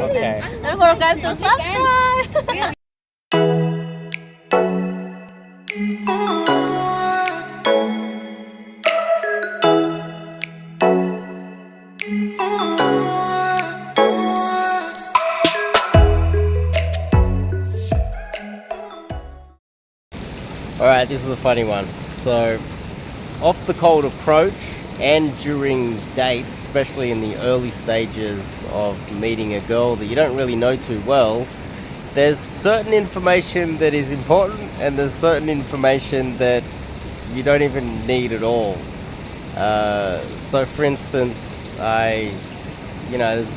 Okay. Don't forget to subscribe. Alright, this is a funny one. So, off the cold approach and during dates, especially in the early stages of meeting a girl that you don't really know too well, there's certain information that is important and there's certain information that you don't even need at all. So for instance, there's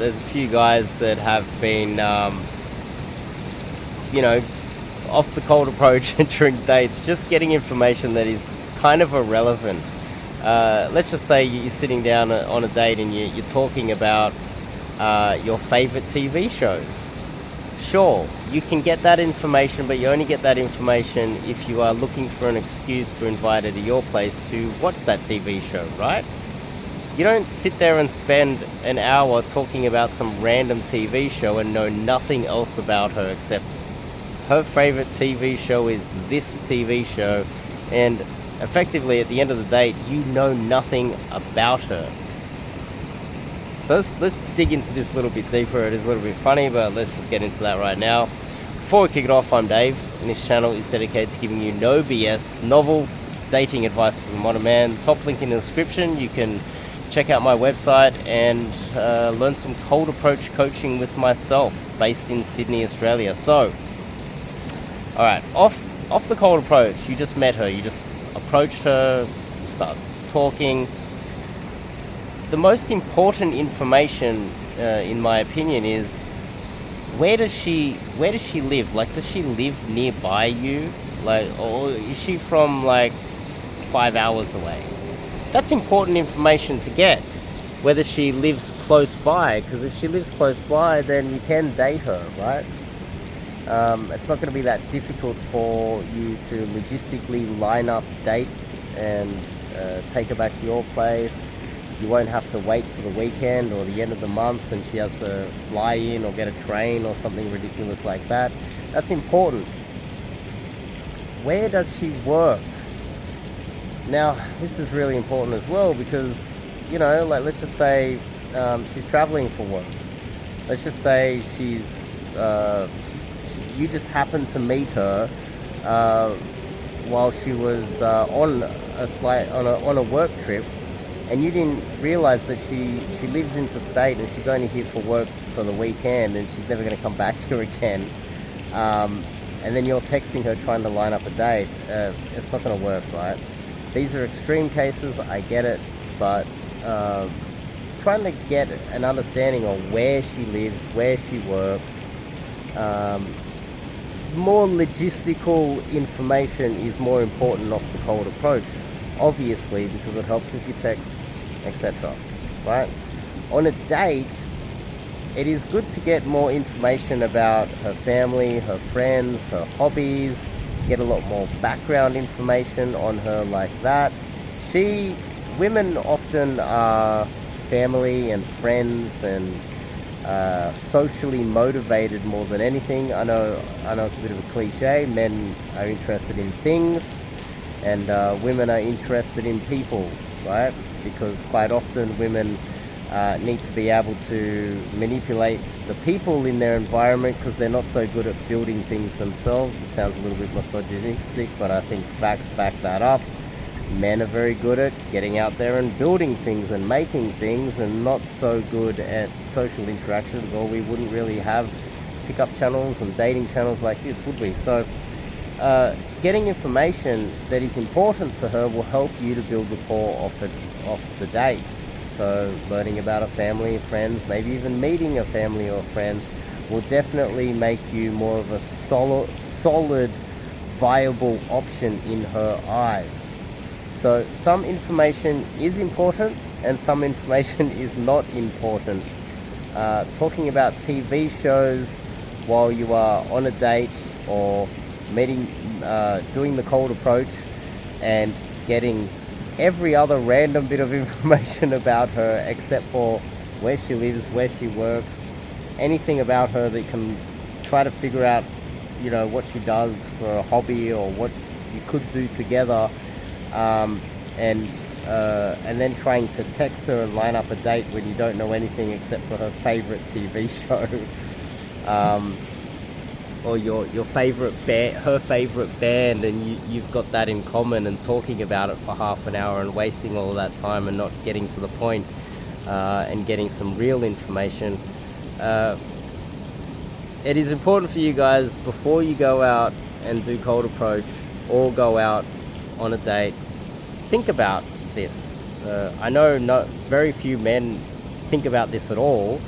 a few guys that have been, off the cold approach during dates, just getting information that is kind of irrelevant. Let's just say you're sitting down on a date and you're talking about your favorite TV shows. Sure, you can get that information, but you only get that information if you are looking for an excuse to invite her to your place to watch that TV show, right? You don't sit there and spend an hour talking about some random TV show and know nothing else about her except her favorite TV show is this TV show, and effectively at the end of the date, you know nothing about her. So let's dig into this a little bit deeper. It is a little bit funny, but let's just get into that right now. Before we kick it off, I'm Dave, and this channel is dedicated to giving you no BS, novel dating advice for the modern man. Top link in the description. You can check out my website and learn some cold approach coaching with myself, based in Sydney, Australia. So, alright, off the cold approach, you just met her, you just approached her, start talking. The most important information, in my opinion, is where does she live? Like, does she live nearby you? Like, or is she from like 5 hours away? That's important information to get. Whether she lives close by, because if she lives close by, then you can date her, right? It's not going to be that difficult for you to logistically line up dates and take her back to your place. You won't have to wait till the weekend or the end of the month and she has to fly in or get a train or something ridiculous like that. That's important. Where does she work? Now, this is really important as well because, like, let's just say she's traveling for work. Let's just say you just happened to meet her while she was on a work trip, and you didn't realize that she lives interstate and she's only here for work for the weekend and she's never going to come back here again. And then you're texting her trying to line up a date. It's not going to work, right? These are extreme cases, I get it, but trying to get an understanding of where she lives, where she works, more logistical information is more important off the cold approach, obviously, because it helps with your texts, etc. Right? On a date, it is good to get more information about her family, her friends, her hobbies, get a lot more background information on her like that. Women often are family and friends and socially motivated more than anything. I know it's a bit of a cliche. Men are interested in things and women are interested in people, right? Because quite often women need to be able to manipulate the people in their environment because they're not so good at building things themselves. It sounds a little bit misogynistic, but I think facts back that up. Men are very good at getting out there and building things and making things, and not so good at social interactions, or we wouldn't really have pickup channels and dating channels like this, would we? So getting information that is important to her will help you to build rapport off the date. So learning about a family, friends, maybe even meeting a family or friends will definitely make you more of a solid, viable option in her eyes. So some information is important and some information is not important. Talking about TV shows while you are on a date or doing the cold approach and getting every other random bit of information about her except for where she lives, where she works, anything about her that you can try to figure out, you know, what she does for a hobby or what you could do together, and then trying to text her and line up a date when you don't know anything except for her favorite TV show, or your favorite her favorite band, and you've got that in common, and talking about it for half an hour and wasting all that time and not getting to the point, and getting some real information. It is important for you guys, before you go out and do cold approach or go out on a date, think about this. I know not very few men think about this at all,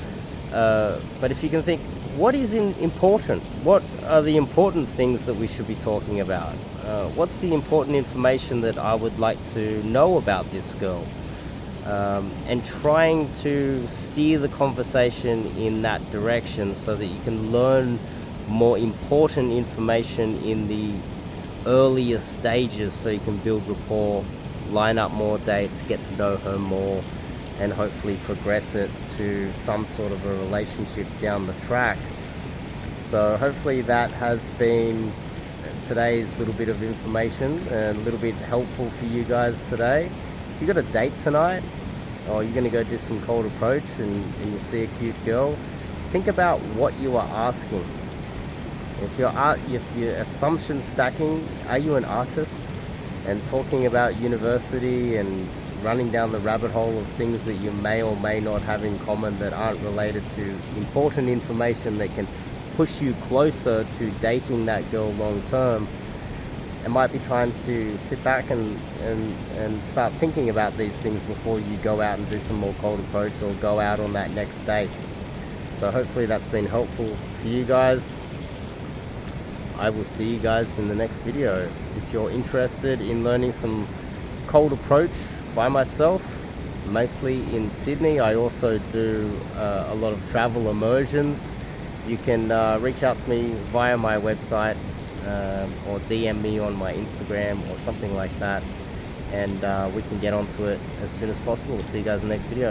but if you can think, what is important? What are the important things that we should be talking about? What's the important information that I would like to know about this girl? And trying to steer the conversation in that direction so that you can learn more important information in the earlier stages, so you can build rapport, line up more dates, get to know her more, and hopefully progress it to some sort of a relationship down the track. So hopefully that has been today's little bit of information and a little bit helpful for you guys today. If you got a date tonight, or you're going to go do some cold approach and you see a cute girl, think about what you are asking. If you're assumption stacking, are you an artist? And talking about university and running down the rabbit hole of things that you may or may not have in common that aren't related to important information that can push you closer to dating that girl long term, it might be time to sit back and start thinking about these things before you go out and do some more cold approach or go out on that next date. So hopefully that's been helpful for you guys. I will see you guys in the next video. If you're interested in learning some cold approach by myself, mostly in Sydney, I also do a lot of travel immersions. You can reach out to me via my website, or DM me on my Instagram or something like that, and we can get onto it as soon as possible. We'll see you guys in the next video.